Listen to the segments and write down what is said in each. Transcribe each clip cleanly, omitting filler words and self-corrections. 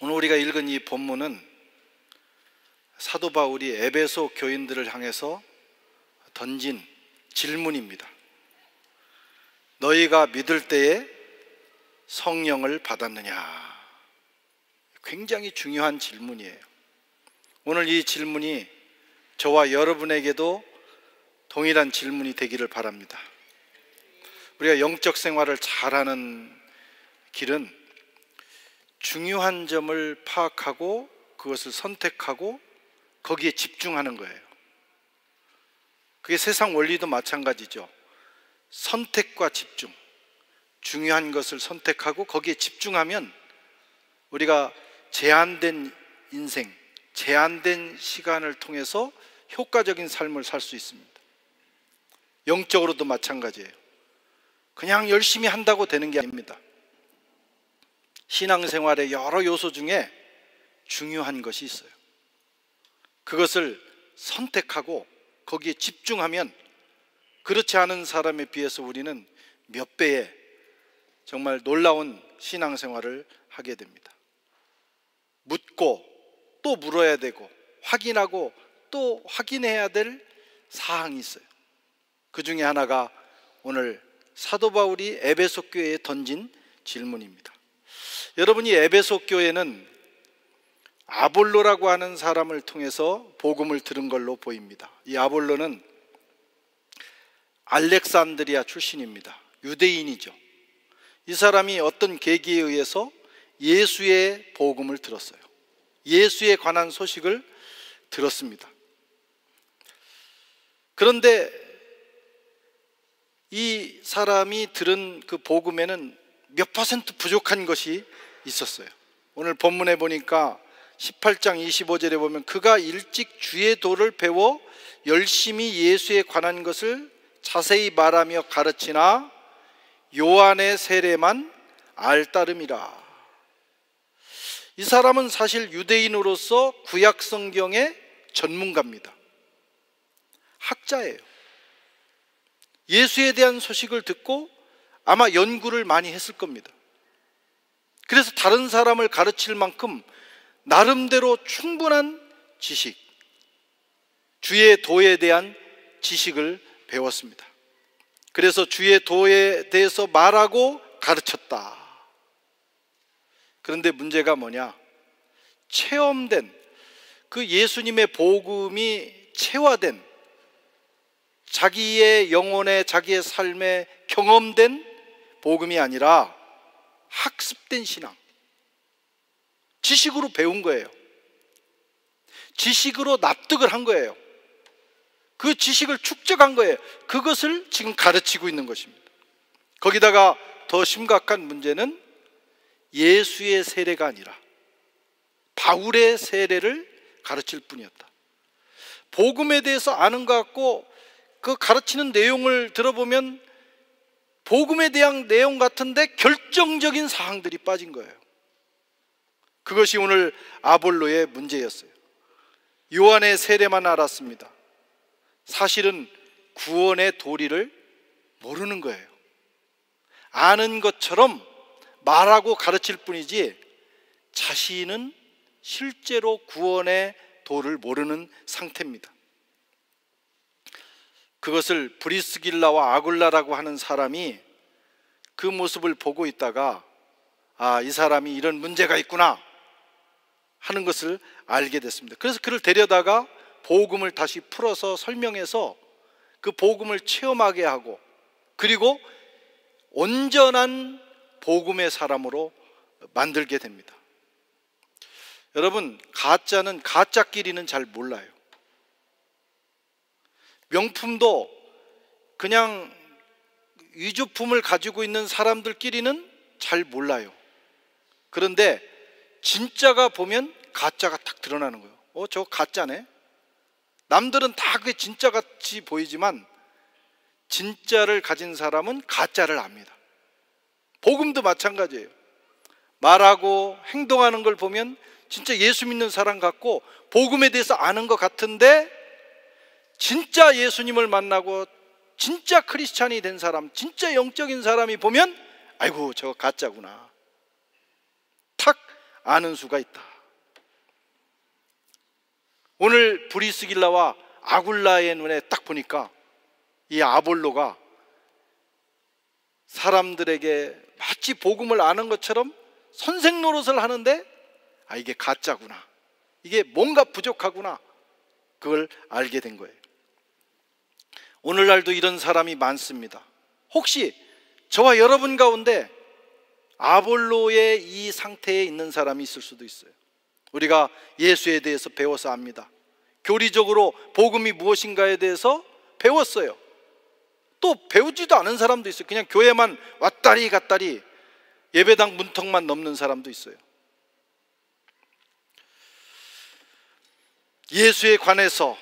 오늘 우리가 읽은 이 본문은 사도 바울이 에베소 교인들을 향해서 던진 질문입니다. 너희가 믿을 때에 성령을 받았느냐? 굉장히 중요한 질문이에요. 오늘 이 질문이 저와 여러분에게도 동일한 질문이 되기를 바랍니다. 우리가 영적 생활을 잘하는 길은 중요한 점을 파악하고 그것을 선택하고 거기에 집중하는 거예요. 그게 세상 원리도 마찬가지죠. 선택과 집중, 중요한 것을 선택하고 거기에 집중하면 우리가 제한된 인생, 제한된 시간을 통해서 효과적인 삶을 살 수 있습니다. 영적으로도 마찬가지예요. 그냥 열심히 한다고 되는 게 아닙니다. 신앙생활의 여러 요소 중에 중요한 것이 있어요. 그것을 선택하고 거기에 집중하면 그렇지 않은 사람에 비해서 우리는 몇 배의 정말 놀라운 신앙생활을 하게 됩니다. 묻고 또 물어야 되고 확인하고 또 확인해야 될 사항이 있어요. 그 중에 하나가 오늘 사도 바울이 에베소 교회에 던진 질문입니다. 여러분이 에베소 교회는 아볼로라고 하는 사람을 통해서 복음을 들은 걸로 보입니다. 이 아볼로는 알렉산드리아 출신입니다. 유대인이죠. 이 사람이 어떤 계기에 의해서 예수의 복음을 들었어요. 예수에 관한 소식을 들었습니다. 그런데 이 사람이 들은 그 복음에는 몇 퍼센트 부족한 것이 있었어요. 오늘 본문에 보니까 18장 25절에 보면 그가 일찍 주의 도를 배워 열심히 예수에 관한 것을 자세히 말하며 가르치나 요한의 세례만 알따름이라. 이 사람은 사실 유대인으로서 구약 성경의 전문가입니다. 학자예요. 예수에 대한 소식을 듣고 아마 연구를 많이 했을 겁니다. 그래서 다른 사람을 가르칠 만큼 나름대로 충분한 지식, 주의 도에 대한 지식을 배웠습니다. 그래서 주의 도에 대해서 말하고 가르쳤다. 그런데 문제가 뭐냐? 체험된 그 예수님의 복음이 체화된 자기의 영혼에 자기의 삶에 경험된 복음이 아니라 학습된 신앙, 지식으로 배운 거예요. 지식으로 납득을 한 거예요. 그 지식을 축적한 거예요. 그것을 지금 가르치고 있는 것입니다. 거기다가 더 심각한 문제는 예수의 세례가 아니라 바울의 세례를 가르칠 뿐이었다. 복음에 대해서 아는 것 같고 그 가르치는 내용을 들어보면 복음에 대한 내용 같은데 결정적인 사항들이 빠진 거예요. 그것이 오늘 아볼로의 문제였어요. 요한의 세례만 알았습니다. 사실은 구원의 도리를 모르는 거예요. 아는 것처럼 말하고 가르칠 뿐이지 자신은 실제로 구원의 도를 모르는 상태입니다. 그것을 브리스길라와 아굴라라고 하는 사람이 그 모습을 보고 있다가 아, 이 사람이 이런 문제가 있구나 하는 것을 알게 됐습니다. 그래서 그를 데려다가 복음을 다시 풀어서 설명해서 그 복음을 체험하게 하고 그리고 온전한 복음의 사람으로 만들게 됩니다. 여러분, 가짜는 가짜끼리는 잘 몰라요. 명품도 그냥 위조품을 가지고 있는 사람들끼리는 잘 몰라요. 그런데 진짜가 보면 가짜가 딱 드러나는 거예요. 저거 가짜네. 남들은 다 그게 진짜같이 보이지만 진짜를 가진 사람은 가짜를 압니다. 복음도 마찬가지예요. 말하고 행동하는 걸 보면 진짜 예수 믿는 사람 같고 복음에 대해서 아는 것 같은데 진짜 예수님을 만나고 진짜 크리스찬이 된 사람, 진짜 영적인 사람이 보면 아이고 저거 가짜구나 탁 아는 수가 있다. 오늘 브리스길라와 아굴라의 눈에 딱 보니까 이 아볼로가 사람들에게 마치 복음을 아는 것처럼 선생 노릇을 하는데 이게 가짜구나, 이게 뭔가 부족하구나, 그걸 알게 된 거예요. 오늘날도 이런 사람이 많습니다. 혹시 저와 여러분 가운데 아볼로의 이 상태에 있는 사람이 있을 수도 있어요. 우리가 예수에 대해서 배워서 압니다. 교리적으로 복음이 무엇인가에 대해서 배웠어요. 또 배우지도 않은 사람도 있어요. 그냥 교회만 왔다리 갔다리 예배당 문턱만 넘는 사람도 있어요. 예수에 관해서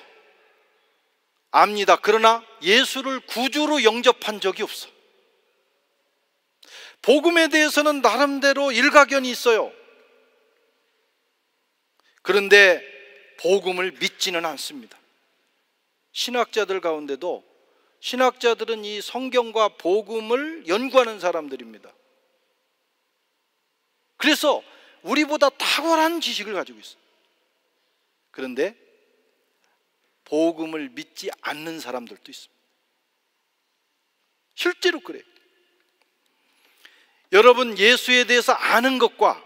압니다. 그러나 예수를 구주로 영접한 적이 없어. 복음에 대해서는 나름대로 일가견이 있어요. 그런데 복음을 믿지는 않습니다. 신학자들 가운데도 신학자들은 이 성경과 복음을 연구하는 사람들입니다. 그래서 우리보다 탁월한 지식을 가지고 있어요. 그런데 복음을 믿지 않는 사람들도 있습니다. 실제로 그래요. 여러분, 예수에 대해서 아는 것과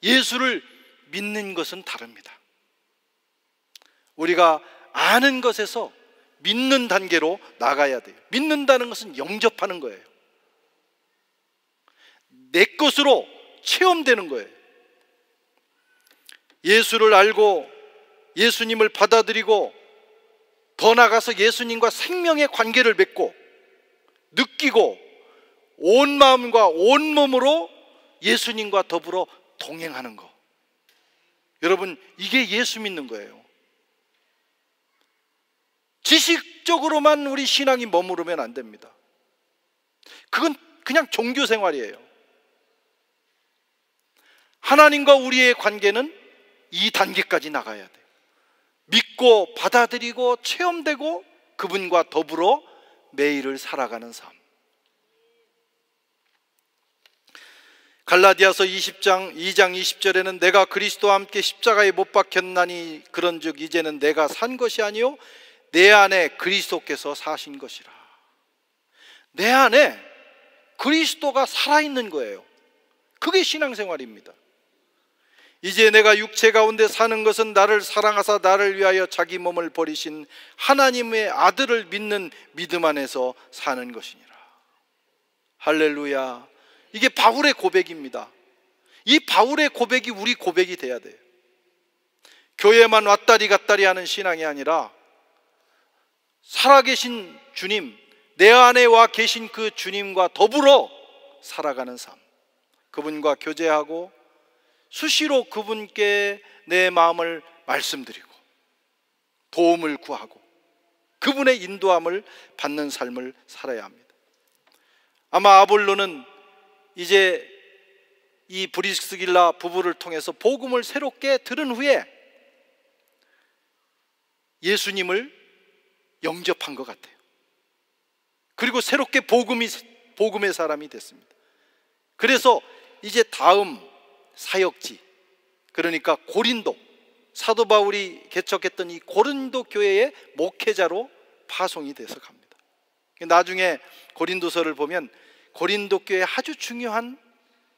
예수를 믿는 것은 다릅니다. 우리가 아는 것에서 믿는 단계로 나가야 돼요. 믿는다는 것은 영접하는 거예요. 내 것으로 체험되는 거예요. 예수를 알고 예수님을 받아들이고 더 나아가서 예수님과 생명의 관계를 맺고 느끼고 온 마음과 온 몸으로 예수님과 더불어 동행하는 거. 여러분, 이게 예수 믿는 거예요. 지식적으로만 우리 신앙이 머무르면 안 됩니다. 그건 그냥 종교 생활이에요. 하나님과 우리의 관계는 이 단계까지 나가야 돼요. 믿고 받아들이고 체험되고 그분과 더불어 매일을 살아가는 삶. 갈라디아서 2장 20절에는 내가 그리스도와 함께 십자가에 못 박혔나니 그런즉 이제는 내가 산 것이 아니요 내 안에 그리스도께서 사신 것이라. 내 안에 그리스도가 살아있는 거예요. 그게 신앙생활입니다. 이제 내가 육체 가운데 사는 것은 나를 사랑하사 나를 위하여 자기 몸을 버리신 하나님의 아들을 믿는 믿음 안에서 사는 것이니라. 할렐루야. 이게 바울의 고백입니다. 이 바울의 고백이 우리 고백이 돼야 돼요. 교회만 왔다리 갔다리 하는 신앙이 아니라 살아계신 주님, 내 안에 와 계신 그 주님과 더불어 살아가는 삶. 그분과 교제하고 수시로 그분께 내 마음을 말씀드리고 도움을 구하고 그분의 인도함을 받는 삶을 살아야 합니다. 아마 아볼로는 이제 이 브리스길라 부부를 통해서 복음을 새롭게 들은 후에 예수님을 영접한 것 같아요. 그리고 새롭게 복음의 사람이 됐습니다. 그래서 이제 다음 사역지, 그러니까 고린도, 사도 바울이 개척했던 이 고린도 교회의 목회자로 파송이 돼서 갑니다. 나중에 고린도서를 보면 고린도 교회의 아주 중요한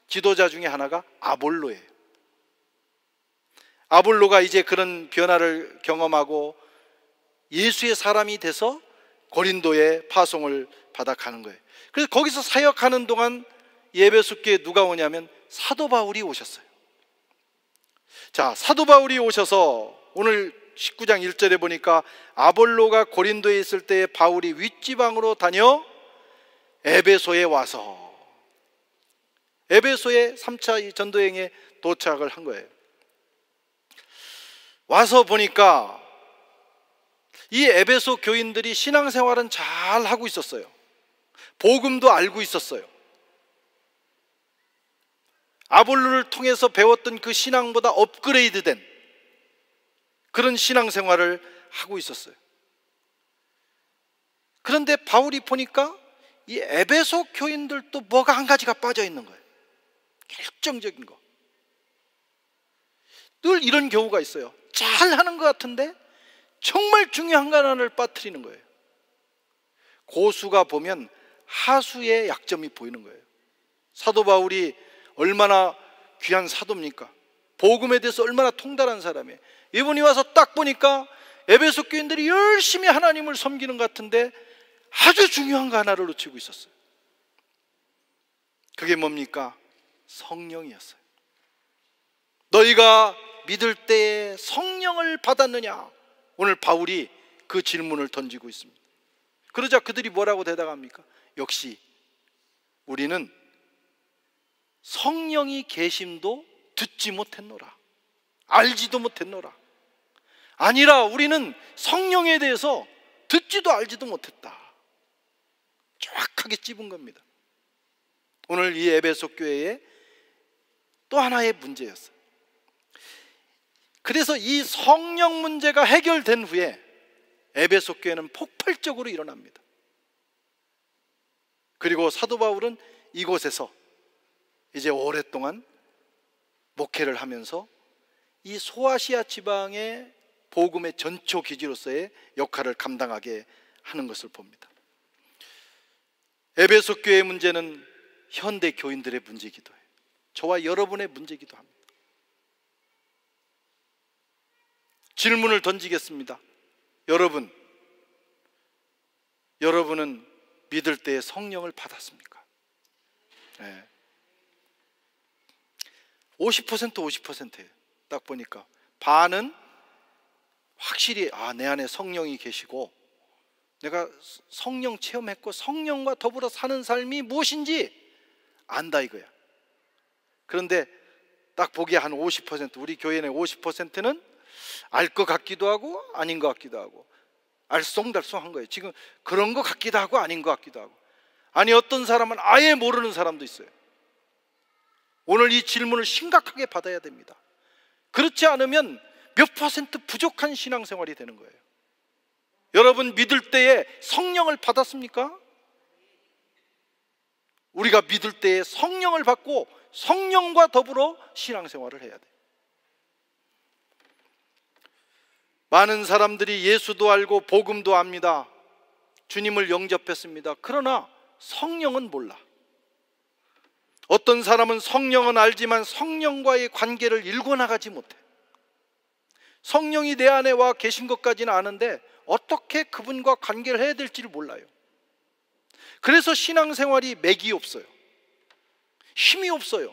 지도자 중에 하나가 아볼로예요. 아볼로가 이제 그런 변화를 경험하고 예수의 사람이 돼서 고린도에 파송을 받아 가는 거예요. 그래서 거기서 사역하는 동안 에베소 교회에 누가 오냐면 사도 바울이 오셨어요. 자, 사도 바울이 오셔서 오늘 19장 1절에 보니까 아볼로가 고린도에 있을 때 바울이 윗지방으로 다녀 에베소에 와서 에베소의 3차 전도행에 도착을 한 거예요. 와서 보니까 이 에베소 교인들이 신앙생활은 잘 하고 있었어요. 복음도 알고 있었어요. 아볼로를 통해서 배웠던 그 신앙보다 업그레이드된 그런 신앙생활을 하고 있었어요. 그런데 바울이 보니까 이 에베소 교인들도 뭐가 한 가지가 빠져 있는 거예요. 결정적인 거. 늘 이런 경우가 있어요. 잘하는 것 같은데 정말 중요한 거 하나를 빠뜨리는 거예요. 고수가 보면 하수의 약점이 보이는 거예요. 사도 바울이 얼마나 귀한 사도입니까? 복음에 대해서 얼마나 통달한 사람이에요. 이분이 와서 딱 보니까 에베소 교인들이 열심히 하나님을 섬기는 것 같은데 아주 중요한 거 하나를 놓치고 있었어요. 그게 뭡니까? 성령이었어요. 너희가 믿을 때에 성령을 받았느냐? 오늘 바울이 그 질문을 던지고 있습니다. 그러자 그들이 뭐라고 대답합니까? 역시 우리는 성령이 계심도 듣지 못했노라, 알지도 못했노라. 아니라 우리는 성령에 대해서 듣지도 알지도 못했다. 정확하게 찝은 겁니다. 오늘 이 에베소 교회의 또 하나의 문제였어요. 그래서 이 성령 문제가 해결된 후에 에베소 교회는 폭발적으로 일어납니다. 그리고 사도 바울은 이곳에서 이제 오랫동안 목회를 하면서 이 소아시아 지방의 복음의 전초 기지로서의 역할을 감당하게 하는 것을 봅니다. 에베소 교회의 문제는 현대 교인들의 문제이기도 해요. 저와 여러분의 문제이기도 합니다. 질문을 던지겠습니다. 여러분은 믿을 때에 성령을 받았습니까? 네. 50%예요. 딱 보니까 반은 확실히 내 안에 성령이 계시고 내가 성령 체험했고 성령과 더불어 사는 삶이 무엇인지 안다 이거야. 그런데 딱 보기에 한 50%, 우리 교회의 50%는 알 것 같기도 하고 아닌 것 같기도 하고 알쏭달쏭한 거예요. 지금 그런 것 같기도 하고 아닌 것 같기도 하고. 아니 어떤 사람은 아예 모르는 사람도 있어요. 오늘 이 질문을 심각하게 받아야 됩니다. 그렇지 않으면 몇 퍼센트 부족한 신앙생활이 되는 거예요. 여러분 믿을 때에 성령을 받았습니까? 우리가 믿을 때에 성령을 받고 성령과 더불어 신앙생활을 해야 돼요. 많은 사람들이 예수도 알고 복음도 압니다. 주님을 영접했습니다. 그러나 성령은 몰라. 어떤 사람은 성령은 알지만 성령과의 관계를 일궈나가지 못해. 성령이 내 안에 와 계신 것까지는 아는데 어떻게 그분과 관계를 해야 될지를 몰라요. 그래서 신앙생활이 맥이 없어요. 힘이 없어요.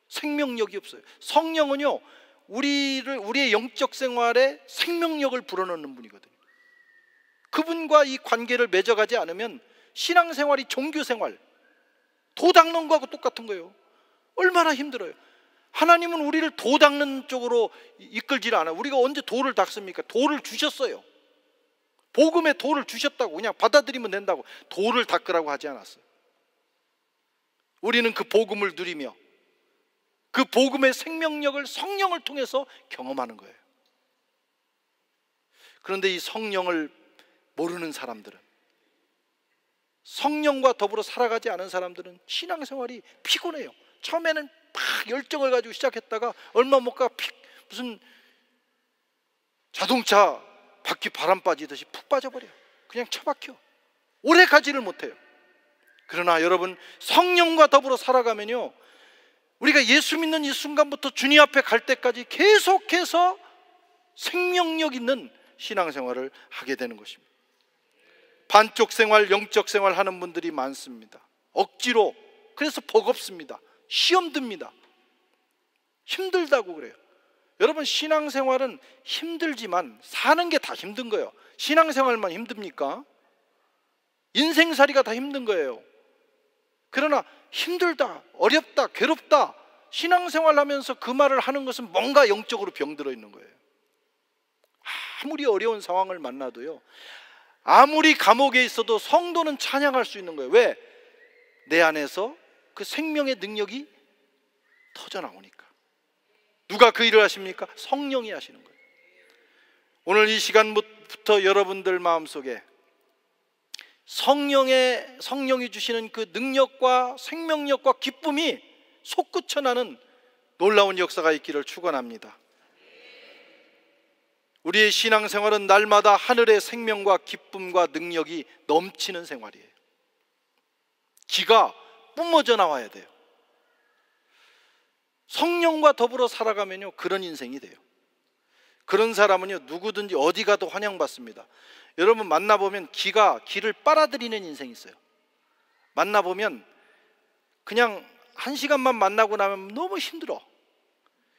생명력이 없어요. 성령은요, 우리의 영적 생활에 생명력을 불어넣는 분이거든요. 그분과 이 관계를 맺어가지 않으면 신앙생활이 종교생활, 도 닦는 거하고 똑같은 거예요. 얼마나 힘들어요. 하나님은 우리를 도 닦는 쪽으로 이끌지를 않아요. 우리가 언제 도를 닦습니까? 도를 주셨어요. 복음의 도를 주셨다고, 그냥 받아들이면 된다고 도를 닦으라고 하지 않았어요. 우리는 그 복음을 누리며 그 복음의 생명력을 성령을 통해서 경험하는 거예요. 그런데 이 성령을 모르는 사람들은, 성령과 더불어 살아가지 않은 사람들은 신앙생활이 피곤해요. 처음에는 막 열정을 가지고 시작했다가 얼마 못 가 무슨 자동차 바퀴 바람 빠지듯이 푹 빠져버려요. 그냥 처박혀. 오래 가지를 못해요. 그러나 여러분, 성령과 더불어 살아가면요, 우리가 예수 믿는 이 순간부터 주님 앞에 갈 때까지 계속해서 생명력 있는 신앙생활을 하게 되는 것입니다. 반쪽 생활, 영적 생활 하는 분들이 많습니다. 억지로. 그래서 버겁습니다. 시험 듭니다. 힘들다고 그래요. 여러분, 신앙생활은 힘들지만 사는 게 다 힘든 거예요. 신앙생활만 힘듭니까? 인생살이가 다 힘든 거예요. 그러나 힘들다, 어렵다, 괴롭다, 신앙생활 하면서 그 말을 하는 것은 뭔가 영적으로 병들어 있는 거예요. 아무리 어려운 상황을 만나도요, 아무리 감옥에 있어도 성도는 찬양할 수 있는 거예요. 왜? 내 안에서 그 생명의 능력이 터져 나오니까. 누가 그 일을 하십니까? 성령이 하시는 거예요. 오늘 이 시간부터 여러분들 마음속에 성령이 주시는 그 능력과 생명력과 기쁨이 솟구쳐 나는 놀라운 역사가 있기를 축원합니다. 우리의 신앙생활은 날마다 하늘의 생명과 기쁨과 능력이 넘치는 생활이에요. 기가 뿜어져 나와야 돼요. 성령과 더불어 살아가면요, 그런 인생이 돼요. 그런 사람은요, 누구든지 어디 가도 환영받습니다. 여러분 만나보면 기를 빨아들이는 인생이 있어요. 만나보면 그냥 1시간만 만나고 나면 너무 힘들어.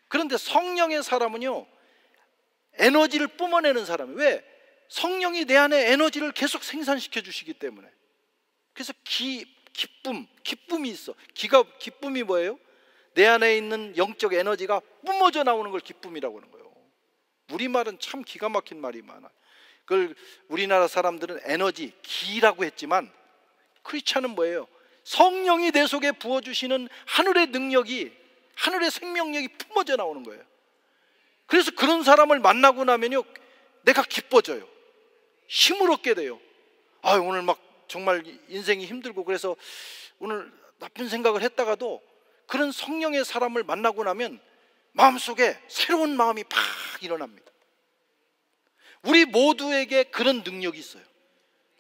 그런데 성령의 사람은요, 에너지를 뿜어내는 사람이에요. 왜? 성령이 내 안에 에너지를 계속 생산시켜 주시기 때문에. 그래서 기쁨이 있어. 기쁨이 뭐예요? 내 안에 있는 영적 에너지가 뿜어져 나오는 걸 기쁨이라고 하는 거예요. 우리말은 참 기가 막힌 말이 많아. 그걸 우리나라 사람들은 에너지, 기라고 했지만 크리스찬은 뭐예요? 성령이 내 속에 부어주시는 하늘의 능력이, 하늘의 생명력이 뿜어져 나오는 거예요. 그래서 그런 사람을 만나고 나면요, 내가 기뻐져요. 힘을 얻게 돼요. 오늘 막 정말 인생이 힘들고 그래서 오늘 나쁜 생각을 했다가도 그런 성령의 사람을 만나고 나면 마음속에 새로운 마음이 팍 일어납니다. 우리 모두에게 그런 능력이 있어요.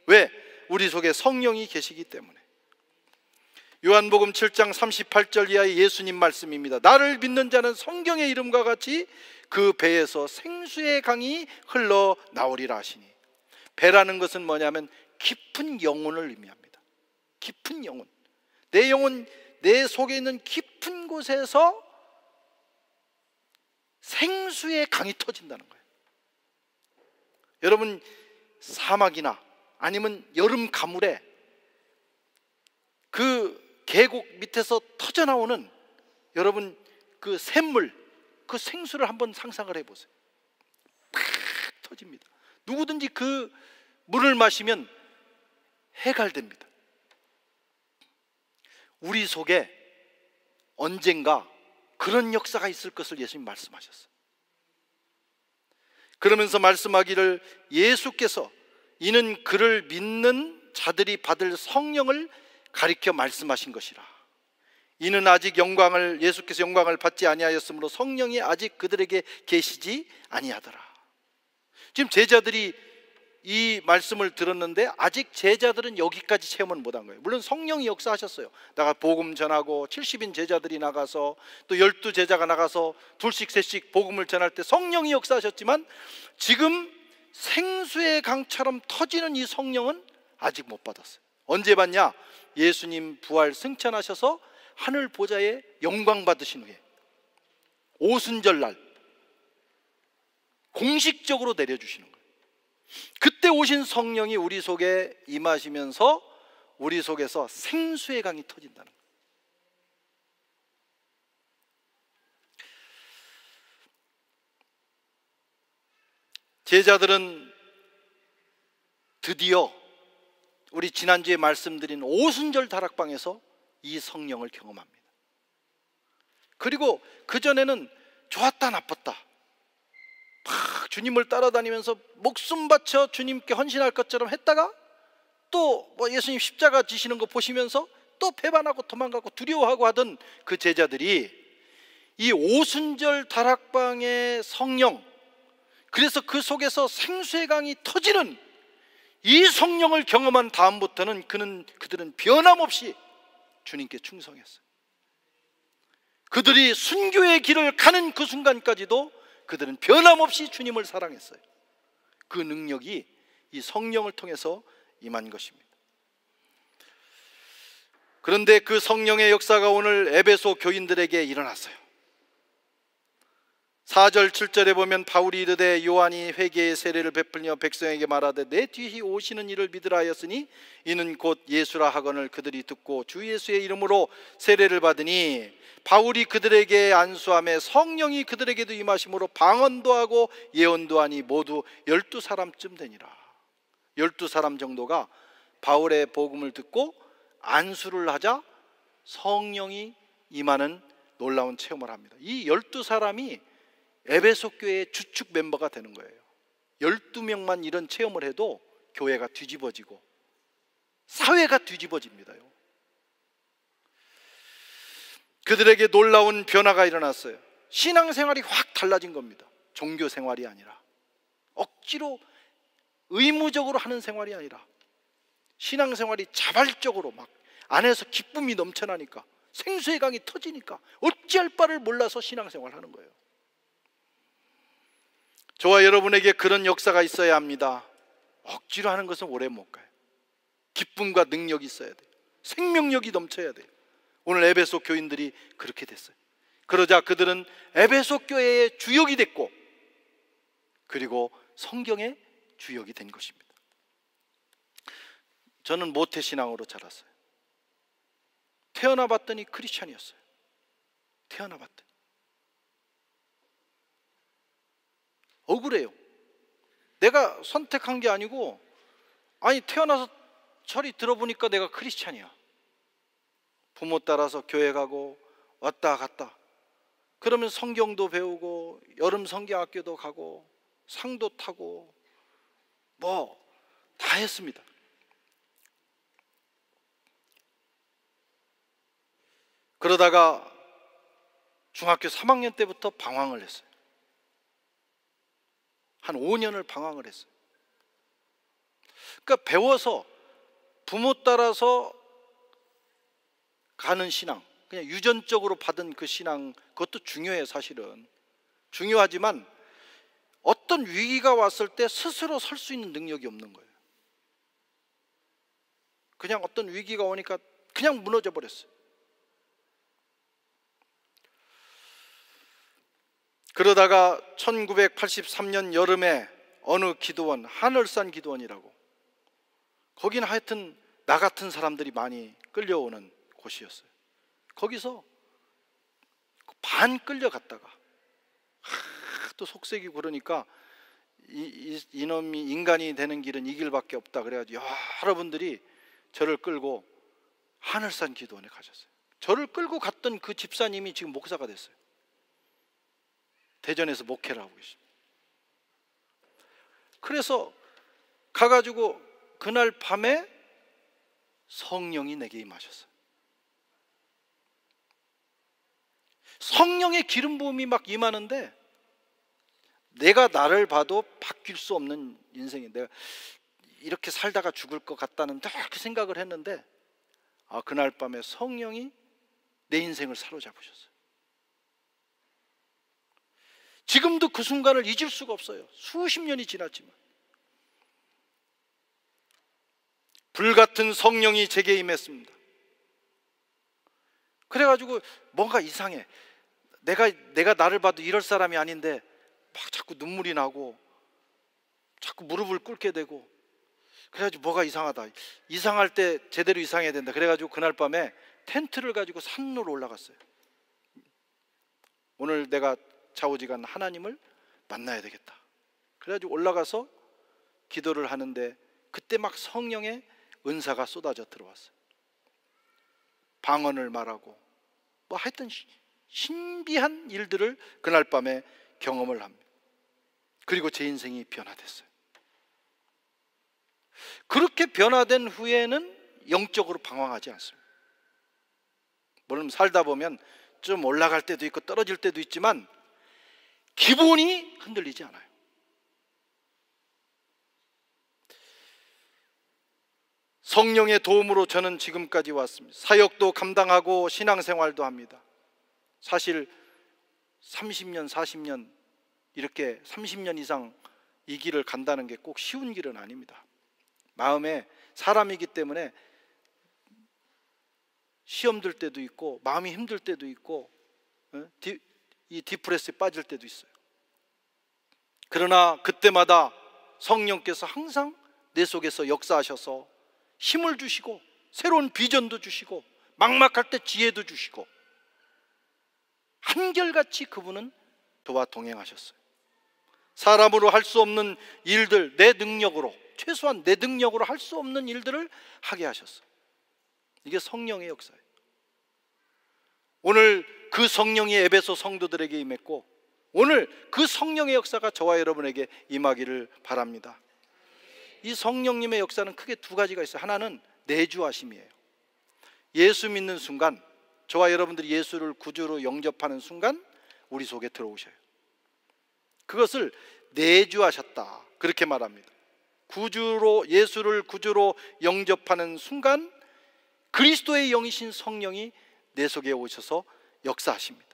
왜? 우리 속에 성령이 계시기 때문에. 요한복음 7장 38절 이하의 예수님 말씀입니다. 나를 믿는 자는 성경의 이름과 같이 그 배에서 생수의 강이 흘러나오리라 하시니. 배라는 것은 뭐냐면 깊은 영혼을 의미합니다. 깊은 영혼. 내 영혼, 내 속에 있는 깊은 곳에서 생수의 강이 터진다는 거예요. 여러분 사막이나 아니면 여름 가물에 그 계곡 밑에서 터져나오는 여러분 그 샘물, 그 생수를 한번 상상을 해보세요. 팍 터집니다. 누구든지 그 물을 마시면 해갈됩니다. 우리 속에 언젠가 그런 역사가 있을 것을 예수님 말씀하셨어요. 그러면서 말씀하기를 예수께서 이는 그를 믿는 자들이 받을 성령을 가리켜 말씀하신 것이라. 이는 아직 예수께서 영광을 받지 아니하였으므로 성령이 아직 그들에게 계시지 아니하더라. 지금 제자들이 이 말씀을 들었는데 아직 제자들은 여기까지 체험을 못한 거예요. 물론 성령이 역사하셨어요. 나가 복음 전하고 70인 제자들이 나가서 또 12제자가 나가서 둘씩 셋씩 복음을 전할 때 성령이 역사하셨지만 지금 생수의 강처럼 터지는 이 성령은 아직 못 받았어요. 언제 받냐? 예수님 부활 승천하셔서 하늘 보좌에 영광 받으신 후에 오순절날 공식적으로 내려주시는 거예요. 그때 오신 성령이 우리 속에 임하시면서 우리 속에서 생수의 강이 터진다는 거예요. 제자들은 드디어 우리 지난주에 말씀드린 오순절 다락방에서 이 성령을 경험합니다. 그리고 그전에는 좋았다 나빴다 막 주님을 따라다니면서 목숨 바쳐 주님께 헌신할 것처럼 했다가 또 예수님 십자가 지시는 거 보시면서 또 배반하고 도망가고 두려워하고 하던 그 제자들이 이 오순절 다락방의 성령, 그래서 그 속에서 생수의 강이 터지는 이 성령을 경험한 다음부터는 그들은 변함없이 주님께 충성했어요. 그들이 순교의 길을 가는 그 순간까지도 그들은 변함없이 주님을 사랑했어요. 그 능력이 이 성령을 통해서 임한 것입니다. 그런데 그 성령의 역사가 오늘 에베소 교인들에게 일어났어요. 4절 7절에 보면 바울이 이르되 요한이 회개의 세례를 베풀며 백성에게 말하되 내 뒤에 오시는 이를 믿으라 하였으니 이는 곧 예수라 하거늘 그들이 듣고 주 예수의 이름으로 세례를 받으니 바울이 그들에게 안수하며 성령이 그들에게도 임하심으로 방언도 하고 예언도 하니 모두 12사람쯤 되니라. 12사람 정도가 바울의 복음을 듣고 안수를 하자 성령이 임하는 놀라운 체험을 합니다. 이 12사람이 에베소 교회의 주축 멤버가 되는 거예요. 12명만 이런 체험을 해도 교회가 뒤집어지고 사회가 뒤집어집니다요. 그들에게 놀라운 변화가 일어났어요. 신앙생활이 확 달라진 겁니다. 종교 생활이 아니라 억지로 의무적으로 하는 생활이 아니라 신앙생활이 자발적으로 막 안에서 기쁨이 넘쳐나니까, 생수의 강이 터지니까 어찌할 바를 몰라서 신앙생활을 하는 거예요. 저와 여러분에게 그런 역사가 있어야 합니다. 억지로 하는 것은 오래 못 가요. 기쁨과 능력이 있어야 돼요. 생명력이 넘쳐야 돼요. 오늘 에베소 교인들이 그렇게 됐어요. 그러자 그들은 에베소 교회의 주역이 됐고, 그리고 성경의 주역이 된 것입니다. 저는 모태신앙으로 자랐어요. 태어나 봤더니 크리스찬이었어요. 태어나 봤더니 억울해요. 내가 선택한 게 아니고, 아니 태어나서 철이 들어보니까 내가 크리스찬이야. 부모 따라서 교회 가고 왔다 갔다, 그러면 성경도 배우고 여름 성경학교도 가고 상도 타고 뭐 다 했습니다. 그러다가 중학교 3학년 때부터 방황을 했어요. 한 5년을 방황을 했어요. 그러니까 배워서 부모 따라서 가는 신앙, 그냥 유전적으로 받은 그 신앙, 그것도 중요해요. 사실은 중요하지만 어떤 위기가 왔을 때 스스로 설 수 있는 능력이 없는 거예요. 그냥 어떤 위기가 오니까 그냥 무너져 버렸어요. 그러다가 1983년 여름에 어느 기도원, 하늘산 기도원이라고, 거기는 하여튼 나 같은 사람들이 많이 끌려오는 곳이었어요. 거기서 반 끌려갔다가 또 속색이고 그러니까 이놈이 인간이 되는 길은 이 길밖에 없다 그래가지고 여러분들이 저를 끌고 하늘산 기도원에 가셨어요. 저를 끌고 갔던 그 집사님이 지금 목사가 됐어요. 대전에서 목회를 하고 계십니다. 그래서 가가지고 그날 밤에 성령이 내게 임하셨어요. 성령의 기름 부음이 막 임하는데, 내가 나를 봐도 바뀔 수 없는 인생이, 내가 이렇게 살다가 죽을 것 같다는 그 생각을 했는데, 그날 밤에 성령이 내 인생을 사로잡으셨어요. 지금도 그 순간을 잊을 수가 없어요. 수십 년이 지났지만. 불같은 성령이 제게 임했습니다. 그래가지고 뭔가 이상해. 내가 나를 봐도 이럴 사람이 아닌데 막 자꾸 눈물이 나고 자꾸 무릎을 꿇게 되고, 그래가지고 뭐가 이상하다. 이상할 때 제대로 이상해야 된다. 그래가지고 그날 밤에 텐트를 가지고 산으로 올라갔어요. 오늘 내가 좌우지간 하나님을 만나야 되겠다. 그래가지고 올라가서 기도를 하는데, 그때 막 성령의 은사가 쏟아져 들어왔어요. 방언을 말하고 뭐 하여튼 신비한 일들을 그날 밤에 경험을 합니다. 그리고 제 인생이 변화됐어요. 그렇게 변화된 후에는 영적으로 방황하지 않습니다. 물론 살다 보면 좀 올라갈 때도 있고 떨어질 때도 있지만 기본이 흔들리지 않아요. 성령의 도움으로 저는 지금까지 왔습니다. 사역도 감당하고 신앙생활도 합니다. 사실 30년, 40년 이렇게 30년 이상 이 길을 간다는 게 꼭 쉬운 길은 아닙니다. 마음에 사람이기 때문에 시험 들 때도 있고 마음이 힘들 때도 있고 이 디프레스에 빠질 때도 있어요. 그러나 그때마다 성령께서 항상 내 속에서 역사하셔서 힘을 주시고 새로운 비전도 주시고 막막할 때 지혜도 주시고, 한결같이 그분은 저와 동행하셨어요. 사람으로 할 수 없는 일들, 내 능력으로, 최소한 내 능력으로 할 수 없는 일들을 하게 하셨어요. 이게 성령의 역사예요. 오늘 그 성령이 에베소 성도들에게 임했고, 오늘 그 성령의 역사가 저와 여러분에게 임하기를 바랍니다. 이 성령님의 역사는 크게 두 가지가 있어요. 하나는 내주하심이에요. 예수 믿는 순간, 저와 여러분들이 예수를 구주로 영접하는 순간 우리 속에 들어오셔요. 그것을 내주하셨다, 그렇게 말합니다. 구주로, 예수를 구주로 영접하는 순간 그리스도의 영이신 성령이 내 속에 오셔서 역사하십니다.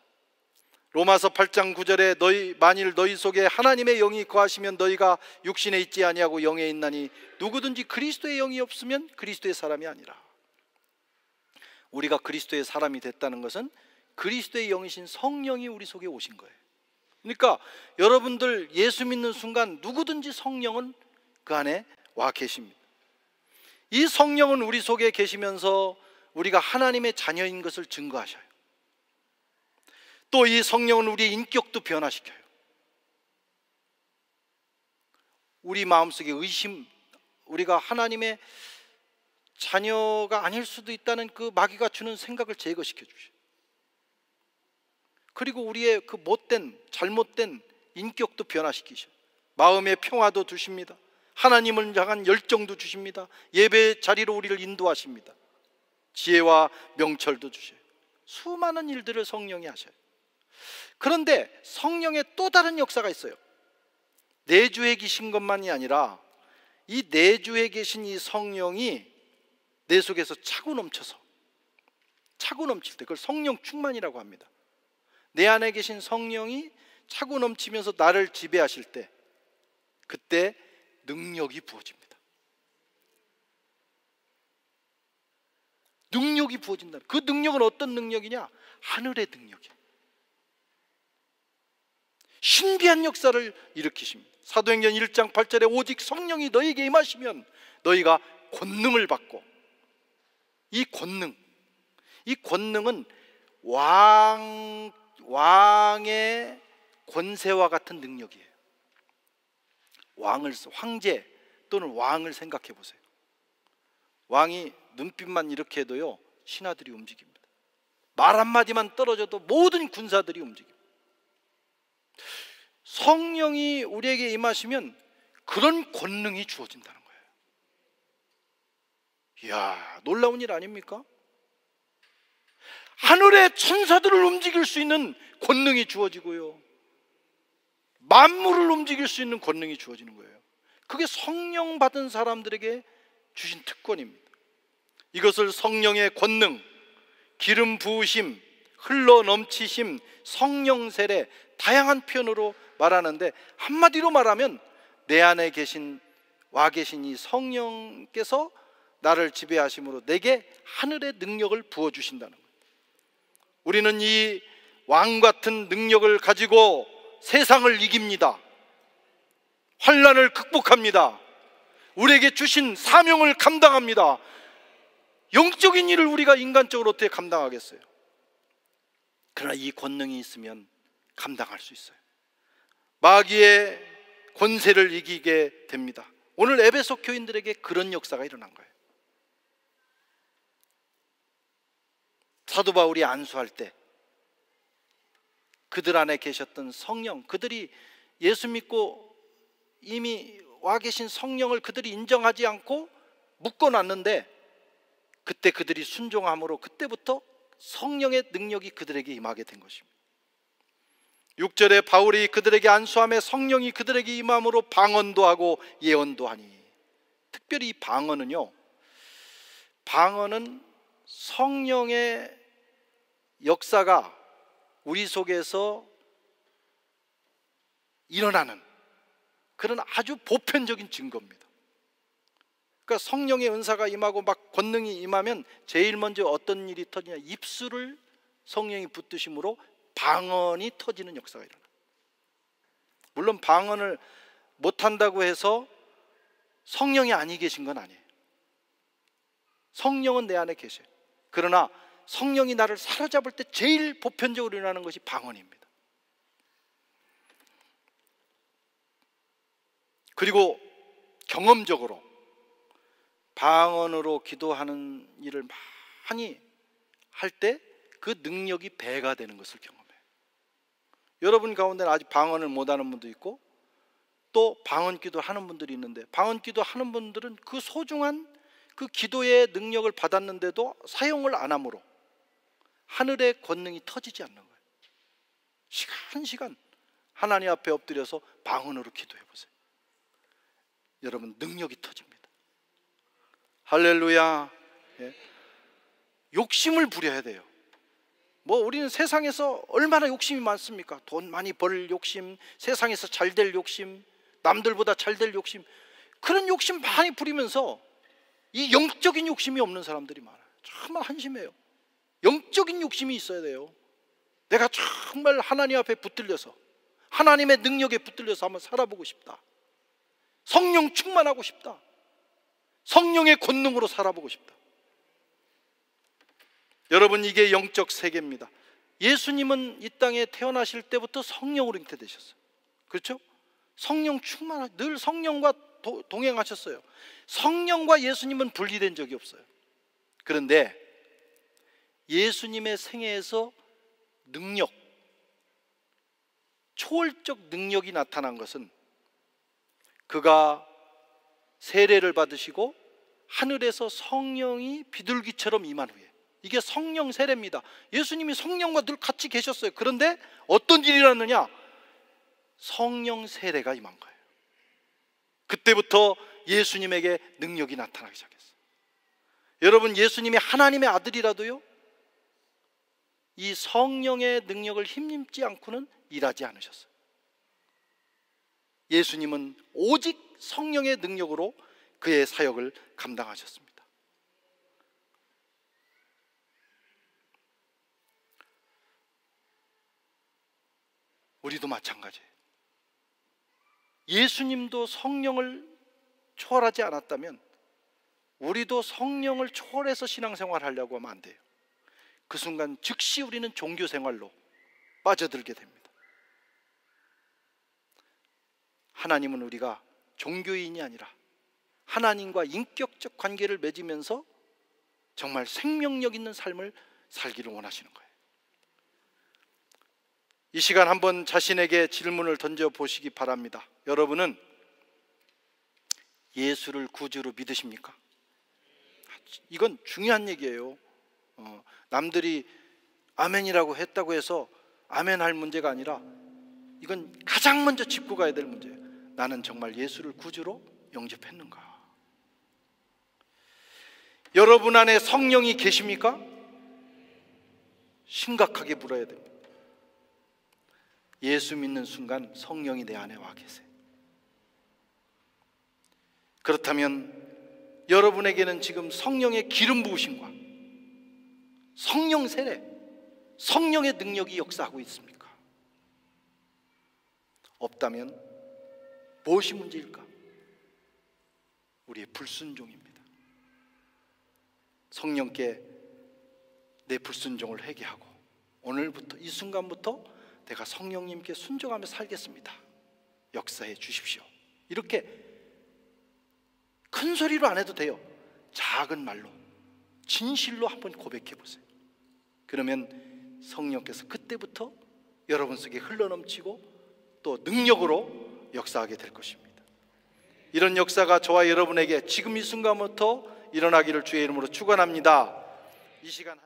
로마서 8장 9절에 만일 너희 속에 하나님의 영이 거하시면 너희가 육신에 있지 아니하고 영에 있나니 누구든지 그리스도의 영이 없으면 그리스도의 사람이 아니라. 우리가 그리스도의 사람이 됐다는 것은 그리스도의 영이신 성령이 우리 속에 오신 거예요. 그러니까 여러분들 예수 믿는 순간 누구든지 성령은 그 안에 와 계십니다. 이 성령은 우리 속에 계시면서 우리가 하나님의 자녀인 것을 증거하셔요. 또 이 성령은 우리의 인격도 변화시켜요. 우리 마음속에 의심, 우리가 하나님의 자녀가 아닐 수도 있다는 그 마귀가 주는 생각을 제거시켜 주셔요. 그리고 우리의 그 못된, 잘못된 인격도 변화시키셔요. 마음의 평화도 주십니다. 하나님을 향한 열정도 주십니다. 예배 자리로 우리를 인도하십니다. 지혜와 명철도 주셔요. 수많은 일들을 성령이 하셔요. 그런데 성령의 또 다른 역사가 있어요. 내주에 계신 것만이 아니라 이 내주에 계신 이 성령이 내 속에서 차고 넘쳐서, 차고 넘칠 때 그걸 성령 충만이라고 합니다. 내 안에 계신 성령이 차고 넘치면서 나를 지배하실 때, 그때 능력이 부어집니다. 능력이 부어진다. 그 능력은 어떤 능력이냐? 하늘의 능력이에요. 신비한 역사를 일으키십니다. 사도행전 1장 8절에 오직 성령이 너희에게 임하시면 너희가 권능을 받고, 이 권능은 왕의 권세와 같은 능력이에요. 황제 또는 왕을 생각해 보세요. 왕이 눈빛만 이렇게 해도요, 신하들이 움직입니다. 말 한마디만 떨어져도 모든 군사들이 움직입니다. 성령이 우리에게 임하시면 그런 권능이 주어진다는 거예요. 이야, 놀라운 일 아닙니까? 하늘의 천사들을 움직일 수 있는 권능이 주어지고요, 만물을 움직일 수 있는 권능이 주어지는 거예요. 그게 성령 받은 사람들에게 주신 특권입니다. 이것을 성령의 권능, 기름 부으심, 흘러 넘치심, 성령 세례, 다양한 표현으로 말하는데, 한마디로 말하면 내 안에 와 계신 이 성령께서 나를 지배하심으로 내게 하늘의 능력을 부어주신다는 거예요. 우리는 이 왕 같은 능력을 가지고 세상을 이깁니다. 환난을 극복합니다. 우리에게 주신 사명을 감당합니다. 영적인 일을 우리가 인간적으로 어떻게 감당하겠어요? 그러나 이 권능이 있으면 감당할 수 있어요. 마귀의 권세를 이기게 됩니다. 오늘 에베소 교인들에게 그런 역사가 일어난 거예요. 사도 바울이 안수할 때 그들 안에 계셨던 성령, 그들이 예수 믿고 이미 와 계신 성령을 그들이 인정하지 않고 묶어놨는데, 그때 그들이 순종함으로 그때부터 성령의 능력이 그들에게 임하게 된 것입니다. 6절에 바울이 그들에게 안수함에 성령이 그들에게 임함으로 방언도 하고 예언도 하니. 특별히 이 방언은요, 방언은 성령의 역사가 우리 속에서 일어나는 그런 아주 보편적인 증거입니다. 그러니까 성령의 은사가 임하고 막 권능이 임하면 제일 먼저 어떤 일이 터지냐, 입술을 성령이 붙드심으로 방언이 터지는 역사가 일어나요. 물론 방언을 못한다고 해서 성령이 아니 계신 건 아니에요. 성령은 내 안에 계셔요. 그러나 성령이 나를 사로잡을 때 제일 보편적으로 일어나는 것이 방언입니다. 그리고 경험적으로 방언으로 기도하는 일을 많이 할 때 그 능력이 배가 되는 것을 경험해요. 여러분 가운데는 아직 방언을 못하는 분도 있고 또 방언 기도하는 분들이 있는데, 방언 기도하는 분들은 그 소중한 그 기도의 능력을 받았는데도 사용을 안 함으로 하늘의 권능이 터지지 않는 거예요. 시간 하나님 앞에 엎드려서 방언으로 기도해 보세요. 여러분, 능력이 터집니다. 할렐루야. 예. 욕심을 부려야 돼요. 뭐 우리는 세상에서 얼마나 욕심이 많습니까? 돈 많이 벌 욕심, 세상에서 잘 될 욕심, 남들보다 잘 될 욕심, 그런 욕심 많이 부리면서 이 영적인 욕심이 없는 사람들이 많아요. 정말 한심해요. 영적인 욕심이 있어야 돼요. 내가 정말 하나님 앞에 붙들려서, 하나님의 능력에 붙들려서 한번 살아보고 싶다. 성령 충만하고 싶다. 성령의 권능으로 살아보고 싶다. 여러분, 이게 영적 세계입니다. 예수님은 이 땅에 태어나실 때부터 성령으로 잉태되셨어요. 그렇죠? 성령 충만한, 늘 성령과 동행하셨어요. 성령과 예수님은 분리된 적이 없어요. 그런데 예수님의 생애에서 능력, 초월적 능력이 나타난 것은 그가 세례를 받으시고 하늘에서 성령이 비둘기처럼 임한 후에, 이게 성령 세례입니다. 예수님이 성령과 늘 같이 계셨어요. 그런데 어떤 일이 일어났느냐? 성령 세례가 임한 거예요. 그때부터 예수님에게 능력이 나타나기 시작했어요. 여러분, 예수님이 하나님의 아들이라도요, 이 성령의 능력을 힘입지 않고는 일하지 않으셨어요. 예수님은 오직 성령의 능력으로 그의 사역을 감당하셨습니다. 우리도 마찬가지예요. 예수님도 성령을 초월하지 않았다면 우리도 성령을 초월해서 신앙생활을 하려고 하면 안 돼요. 그 순간 즉시 우리는 종교생활로 빠져들게 됩니다. 하나님은 우리가 종교인이 아니라 하나님과 인격적 관계를 맺으면서 정말 생명력 있는 삶을 살기를 원하시는 거예요. 이 시간 한번 자신에게 질문을 던져보시기 바랍니다. 여러분은 예수를 구주로 믿으십니까? 이건 중요한 얘기예요. 남들이 아멘이라고 했다고 해서 아멘할 문제가 아니라 이건 가장 먼저 짚고 가야 될 문제예요. 나는 정말 예수를 구주로 영접했는가? 여러분 안에 성령이 계십니까? 심각하게 물어야 됩니다. 예수 믿는 순간 성령이 내 안에 와 계세요. 그렇다면 여러분에게는 지금 성령의 기름 부으심과 성령 세례, 성령의 능력이 역사하고 있습니까? 없다면 무엇이 문제일까? 우리의 불순종입니다. 성령께 내 불순종을 회개하고 오늘부터, 이 순간부터 내가 성령님께 순종하며 살겠습니다. 역사해 주십시오. 이렇게 큰 소리로 안 해도 돼요. 작은 말로, 진실로 한번 고백해 보세요. 그러면 성령께서 그때부터 여러분 속에 흘러넘치고 또 능력으로 역사하게 될 것입니다. 이런 역사가 저와 여러분에게 지금 이 순간부터 일어나기를 주의 이름으로 축원합니다. 이 시간